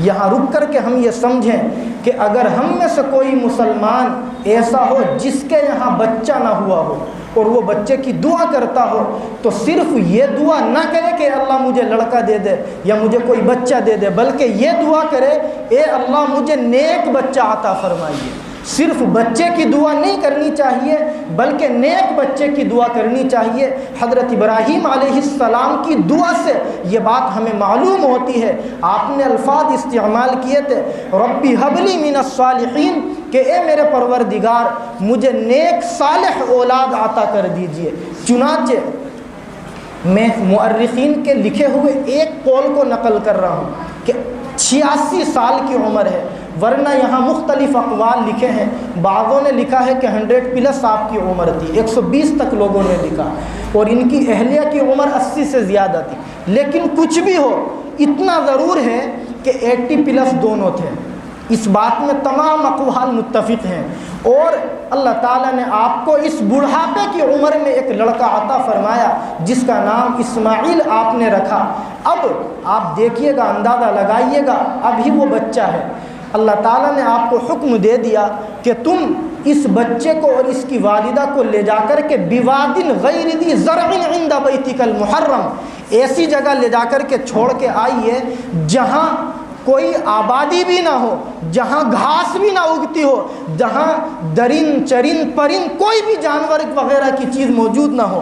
یہاں رک کر کے ہم یہ سمجھیں کہ اگر ہم میں سے کوئی مسلمان ایسا ہو جس کے یہاں بچہ نہ ہوا ہو اور وہ بچے کی دعا کرتا ہو تو صرف یہ دعا نہ کرے کہ اللہ مجھے لڑکا دے دے یا مجھے کوئی بچہ دے دے، بلکہ یہ دعا کرے اے اللہ مجھے نیک بچہ عطا فرمائیے۔ صرف بچے کی دعا نہیں کرنی چاہیے بلکہ نیک بچے کی دعا کرنی چاہیے۔ حضرت ابراہیم علیہ السلام کی دعا سے یہ بات ہمیں معلوم ہوتی ہے۔ آپ نے الفاظ استعمال کیے تھے ربی حبلی من الصالحین، کہ اے میرے پروردگار مجھے نیک صالح اولاد عطا کر دیجئے۔ چنانچہ میں مؤرخین کے لکھے ہوئے ایک قول کو نقل کر رہا ہوں کہ 86 سال کی عمر ہے، ورنہ یہاں مختلف اقوال لکھے ہیں۔ بعضوں نے لکھا ہے کہ 100 پلس آپ کی عمر تھی، 120 تک لوگوں نے لکھا، اور ان کی اہلیہ کی عمر 80 سے زیادہ تھی۔ لیکن کچھ بھی ہو اتنا ضرور ہے کہ 80 پلس دونوں تھے، اس بات میں تمام اقوال متفق ہیں۔ اور اللہ تعالیٰ نے آپ کو اس بڑھاپے کی عمر میں ایک لڑکا عطا فرمایا جس کا نام اسماعیل آپ نے رکھا۔ اب آپ دیکھیے گا، اندازہ لگائیے گا، ابھی وہ بچہ ہے۔ اللہ تعالیٰ نے آپ کو حکم دے دیا کہ تم اس بچے کو اور اس کی والدہ کو لے جا کر کے بواد غیر ذی زرع عند بیتک المحرم، ایسی جگہ لے جا کر کے چھوڑ کے آئیے جہاں کوئی آبادی بھی نہ ہو، جہاں گھاس بھی نہ اگتی ہو، جہاں درند چرند پرند کوئی بھی جانور وغیرہ کی چیز موجود نہ ہو۔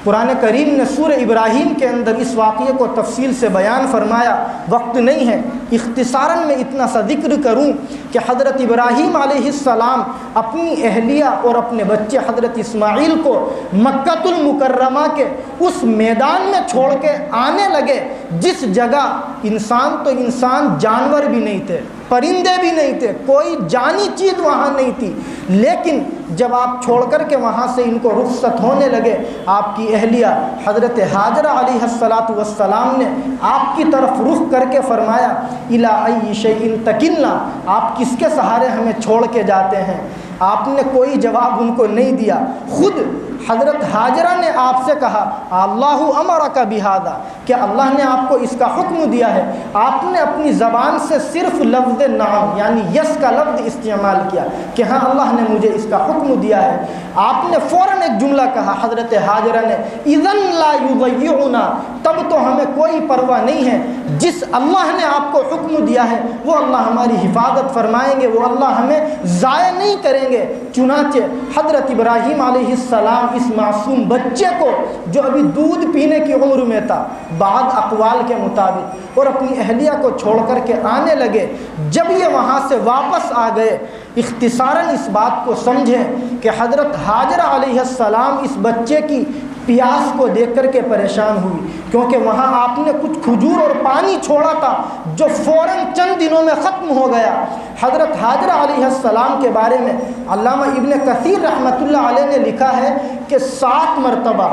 قرآن کریم نے سورہ ابراہیم کے اندر اس واقعے کو تفصیل سے بیان فرمایا، وقت نہیں ہے، اختصاراً میں اتنا سا ذکر کروں کہ حضرت ابراہیم علیہ السلام اپنی اہلیہ اور اپنے بچے حضرت اسماعیل کو مکۃ المکرمہ کے اس میدان میں چھوڑ کے آنے لگے جس جگہ انسان تو انسان، جانور بھی نہیں تھے، پرندے بھی نہیں تھے، کوئی جانی چیز وہاں نہیں تھی، لیکن جب آپ چھوڑ کر کے وہاں سے ان کو رخصت ہونے لگے، آپ کی اہلیہ حضرت ہاجرہ علیہ السلام نے آپ کی طرف رخ کر کے فرمایا الی ای شیء تکلنا، آپ کس کے سہارے ہمیں چھوڑ کے جاتے ہیں؟ آپ نے کوئی جواب ان کو نہیں دیا۔ خود حضرت ہاجرہ نے آپ سے کہا اللہ امرک بہذا، کہ اللہ نے آپ کو اس کا حکم دیا ہے؟ آپ نے اپنی زبان سے صرف لفظ نعم یعنی یس کا لفظ استعمال کیا کہ ہاں اللہ نے مجھے اس کا حکم دیا ہے۔ آپ نے فوراً ایک جملہ کہا حضرت ہاجرہ نے اذن لا یضیعنا، تب تو ہمیں کوئی پرواہ نہیں ہے، جس اللہ نے آپ کو حکم دیا ہے وہ اللہ ہماری حفاظت فرمائیں گے، وہ اللہ ہمیں ضائع نہیں کریں گے۔ چنانچہ حضرت ابراہیم علیہ السلام اس معصوم بچے کو جو ابھی دودھ پینے کی عمر میں تھا بعض اقوال کے مطابق، اور اپنی اہلیہ کو چھوڑ کر کے آنے لگے۔ جب یہ وہاں سے واپس آ گئے، اختصاراً اس بات کو سمجھیں کہ حضرت ہاجرہ علیہ السلام اس بچے کی پیاس کو دیکھ کر کے پریشان ہوئی، کیونکہ وہاں آپ نے کچھ کھجور اور پانی چھوڑا تھا جو فوراً چند دنوں میں ختم ہو گیا۔ حضرت ہاجرہ علیہ السلام کے بارے میں علامہ ابن کثیر رحمۃ اللہ علیہ نے لکھا ہے کہ 7 مرتبہ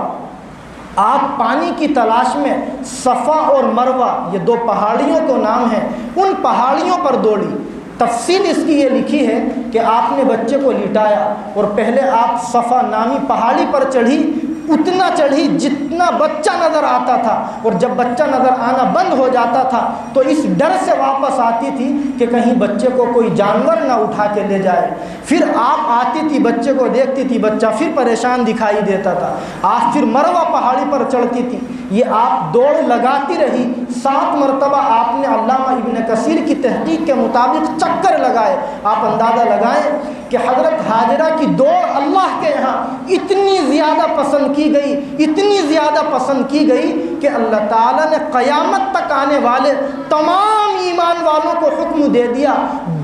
آپ پانی کی تلاش میں صفا اور مروہ، یہ 2 پہاڑیوں کو نام ہیں، ان پہاڑیوں پر دوڑی۔ تفصیل اس کی یہ لکھی ہے کہ آپ نے بچے کو لٹایا اور پہلے آپ صفا نامی پہاڑی پر چڑھی، اتنا چڑھی جتنا بچہ نظر آتا تھا، اور جب بچہ نظر آنا بند ہو جاتا تھا تو اس ڈر سے واپس آتی تھی کہ کہیں بچے کو کوئی جانور نہ اٹھا کے لے جائے۔ پھر آپ آتی تھی، بچے کو دیکھتی تھی، بچہ پھر پریشان دکھائی دیتا تھا۔ آپ پھر مروہ پہاڑی پر چڑھتی تھی۔ یہ آپ دوڑ لگاتی رہی۔ 7 مرتبہ آپ نے علامہ ابن کثیر کی تحقیق کے مطابق چکر لگائے۔ آپ اندازہ لگائیں کہ حضرت ہاجرہ کی دوڑ اللہ کے یہاں اتنی زیادہ پسند کی گئی، اتنی زیادہ پسند کی گئی کہ اللہ تعالیٰ نے قیامت تک آنے والے تمام ایمان والوں کو حکم دے دیا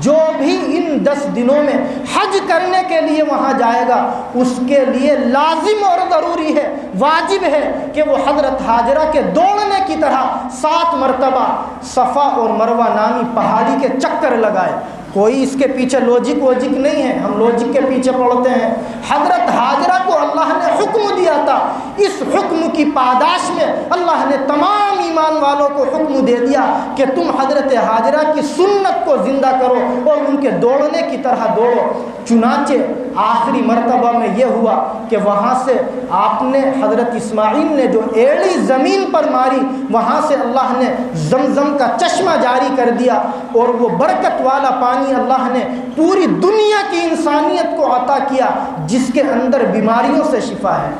جو بھی ان 10 دنوں میں حج کرنے کے لیے وہاں جائے گا اس کے لیے لازم اور ضروری ہے، واجب ہے کہ وہ حضرت ہاجرہ کے دوڑنے کی طرح 7 مرتبہ صفا اور مروہ نامی پہاڑی کے چکر لگائے۔ کوئی اس کے پیچھے لوجک نہیں ہے، ہم لوجک کے پیچھے پڑتے ہیں۔ حضرت ہاجرہ کو اللہ نے حکم دیا تھا، اس حکم کی پاداش میں اللہ نے تمام ایمان والوں کو حکم دے دیا کہ تم حضرت ہاجرہ کی سنت کو زندہ کرو اور ان کے دوڑنے کی طرح دوڑو۔ چنانچہ آخری مرتبہ میں یہ ہوا کہ وہاں سے آپ نے حضرت اسماعیل نے جو ایڑی زمین پر ماری، وہاں سے اللہ نے زمزم کا چشمہ جاری کر دیا، اور وہ برکت والا پانی اللہ نے پوری دنیا کی انسانیت کو عطا کیا جس کے اندر بیماریوں سے شفا ہے۔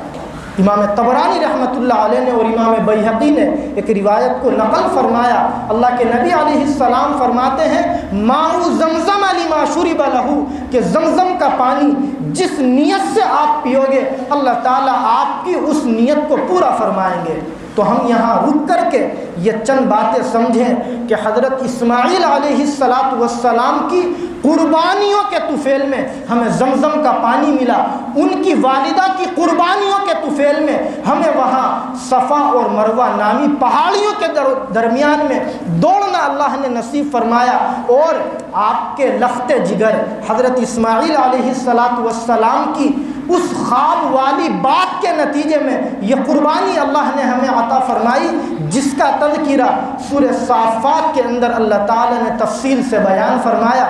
امام طبرانی رحمۃ اللہ علیہ نے اور امام بیہقی نے ایک روایت کو نقل فرمایا، اللہ کے نبی علیہ السلام فرماتے ہیں ماء زمزم لما شرب لہ، کہ زمزم کا پانی جس نیت سے آپ پیو گے اللہ تعالیٰ آپ کی اس نیت کو پورا فرمائیں گے۔ تو ہم یہاں رک کر کے یہ چند باتیں سمجھیں کہ حضرت اسماعیل علیہ السلام کی قربانیوں کے طفیل میں ہمیں زمزم کا پانی ملا، ان کی والدہ کی قربانیوں کے طفیل میں ہمیں وہاں صفا اور مروہ نامی پہاڑیوں کے درمیان میں دوڑنا اللہ نے نصیب فرمایا، اور آپ کے لخت جگر حضرت اسماعیل علیہ السلام کی اس خواب والی بات کے نتیجے میں یہ قربانی اللہ نے ہمیں عطا فرمائی، جس کا تذکرہ سورہ صافات کے اندر اللہ تعالیٰ نے تفصیل سے بیان فرمایا۔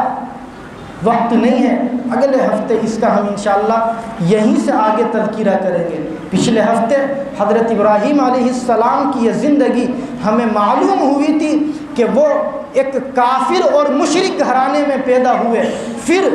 وقت نہیں ہے، اگلے ہفتے اس کا ہم انشاءاللہ یہیں سے آگے تذکرہ کریں گے۔ پچھلے ہفتے حضرت ابراہیم علیہ السلام کی یہ زندگی ہمیں معلوم ہوئی تھی کہ وہ ایک کافر اور مشرک گھرانے میں پیدا ہوئے، پھر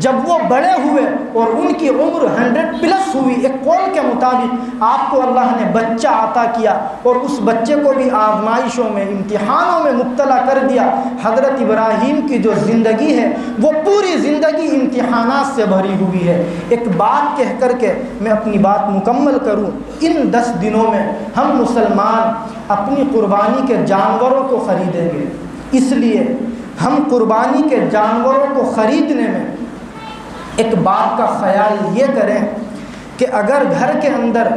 جب وہ بڑے ہوئے اور ان کی عمر 100+ ہوئی، ایک قول کے مطابق آپ کو اللہ نے بچہ عطا کیا اور اس بچے کو بھی آزمائشوں میں امتحانوں میں مبتلا کر دیا۔ حضرت ابراہیم کی جو زندگی ہے وہ پوری زندگی امتحانات سے بھری ہوئی ہے۔ ایک بات کہہ کر کے میں اپنی بات مکمل کروں، ان 10 دنوں میں ہم مسلمان اپنی قربانی کے جانوروں کو خریدیں گے، اس لیے ہم قربانی کے جانوروں کو خریدنے میں ایک بات کا خیال یہ کریں کہ اگر گھر کے اندر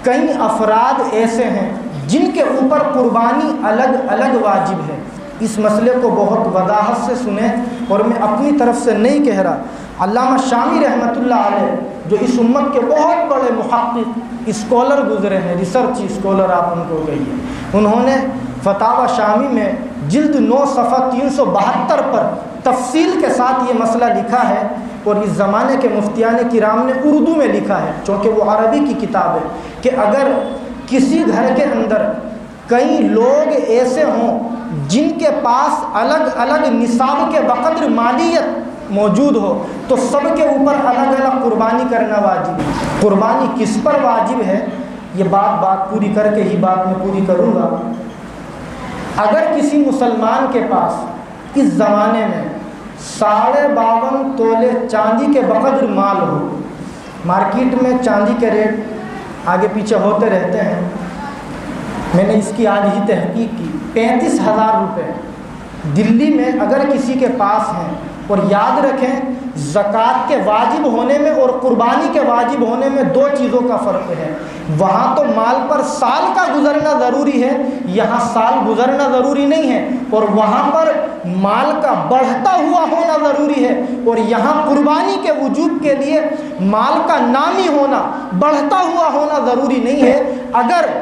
کئی افراد ایسے ہیں جن کے اوپر قربانی الگ الگ واجب ہے، اس مسئلے کو بہت وضاحت سے سنیں اور میں اپنی طرف سے نہیں کہہ رہا، علامہ شامی رحمۃ اللہ علیہ جو اس امت کے بہت بڑے محقق اسکالر گزرے ہیں، ریسرچ اسکالر آپ ان کو کہیے، انہوں نے فتاوی شامی میں جلد 9 صفحہ 372 پر تفصیل کے ساتھ یہ مسئلہ لکھا ہے، اور اس زمانے کے مفتیان کرام نے اردو میں لکھا ہے چونکہ وہ عربی کی کتاب ہے، کہ اگر کسی گھر کے اندر کئی لوگ ایسے ہوں جن کے پاس الگ الگ نصاب کے بقدر مالیت موجود ہو تو سب کے اوپر الگ الگ قربانی کرنا واجب ہے۔ قربانی کس پر واجب ہے یہ بات پوری کر کے ہی بات میں پوری کروں گا۔ اگر کسی مسلمان کے پاس اس زمانے میں 52.5 تولے چاندی کے بقدر مال ہو، مارکیٹ میں چاندی کے ریٹ آگے پیچھے ہوتے رہتے ہیں، میں نے اس کی آج ہی تحقیق کی، 35,000 روپے دلی میں اگر کسی کے پاس ہیں، اور یاد رکھیں زکوٰۃ کے واجب ہونے میں اور قربانی کے واجب ہونے میں 2 چیزوں کا فرق ہے، وہاں تو مال پر سال کا گزرنا ضروری ہے، یہاں سال گزرنا ضروری نہیں ہے، اور وہاں پر مال کا بڑھتا ہوا ہونا ضروری ہے، اور یہاں قربانی کے وجوب کے لیے مال کا نامی ہونا، بڑھتا ہوا ہونا ضروری نہیں ہے۔ اگر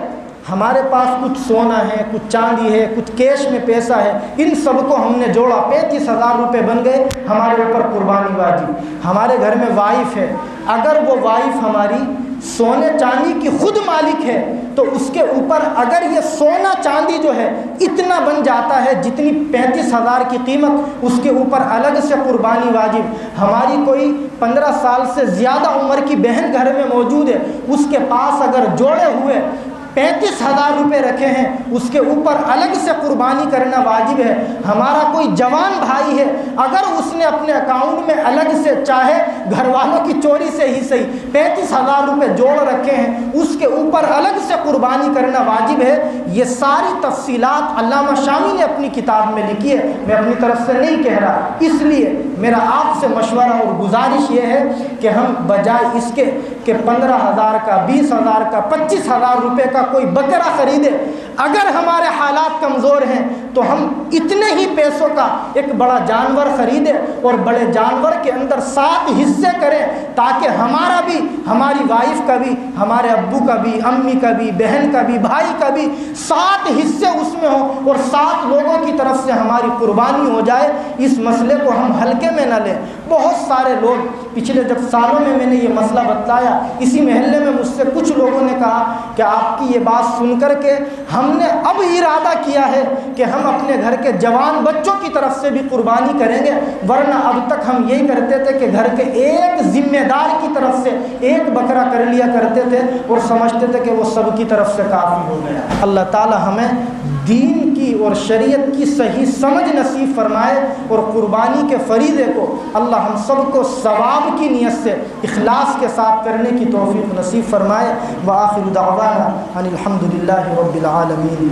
ہمارے پاس کچھ سونا ہے، کچھ چاندی ہے، کچھ کیش میں پیسہ ہے، ان سب کو ہم نے جوڑا 35,000 روپے بن گئے، ہمارے اوپر قربانی واجب۔ ہمارے گھر میں وائف ہے، اگر وہ وائف ہماری سونے چاندی کی خود مالک ہے تو اس کے اوپر اگر یہ سونا چاندی جو ہے اتنا بن جاتا ہے جتنی 35,000 کی قیمت، اس کے اوپر الگ سے قربانی واجب۔ ہماری کوئی 15 سال سے زیادہ عمر کی بہن گھر میں موجود ہے، اس کے پاس اگر جوڑے ہوئے 35,000 روپے رکھے ہیں، اس کے اوپر الگ سے قربانی کرنا واجب ہے۔ ہمارا کوئی جوان بھائی ہے، اگر اس نے اپنے اکاؤنٹ میں الگ سے چاہے گھر والوں کی چوری سے ہی صحیح 35,000 روپے جوڑ رکھے ہیں، اس کے اوپر الگ سے قربانی کرنا واجب ہے۔ یہ ساری تفصیلات علامہ شامی نے اپنی کتاب میں لکھی ہے، میں اپنی طرف سے نہیں کہہ رہا۔ اس لیے میرا آپ سے مشورہ اور گزارش یہ ہے کہ ہم بجائے اس کے کہ 15,000 کا، 20,000 کا، 25,000 روپے کا کوئی بکرا خریدے، اگر ہمارے حالات کمزور ہیں تو ہم اتنے ہی پیسوں کا ایک بڑا جانور خریدیں، اور بڑے جانور کے اندر 7 حصے کریں، تاکہ ہمارا بھی، ہماری وائف کا بھی، ہمارے ابو کا بھی، امی کا بھی، بہن کا بھی، بھائی کا بھی 7 حصے اس میں ہوں، اور 7 لوگوں کی طرف سے ہماری قربانی ہو جائے۔ اس مسئلے کو ہم ہلکے میں نہ لیں۔ بہت سارے لوگ پچھلے جب سالوں میں نے یہ مسئلہ بتلایا، اسی محلے میں مجھ سے کچھ لوگوں نے کہا کہ آپ کی یہ بات سن کر کے ہم نے اب ارادہ کیا ہے کہ ہم اپنے گھر کے جوان بچوں کی طرف سے بھی قربانی کریں گے، ورنہ اب تک ہم یہی کرتے تھے کہ گھر کے ایک ذمہ دار کی طرف سے ایک بکرا کر لیا کرتے تھے اور سمجھتے تھے کہ وہ سب کی طرف سے کافی ہو گیا۔ اللہ تعالی ہمیں دین کی اور شریعت کی صحیح سمجھ نصیب فرمائے، اور قربانی کے فریضے کو اللہ ہم سب کو ثواب کی نیت سے اخلاص کے ساتھ کرنے کی توفیق نصیب فرمائے۔ وآخر دعوانا ان الحمد للہ رب العالمین۔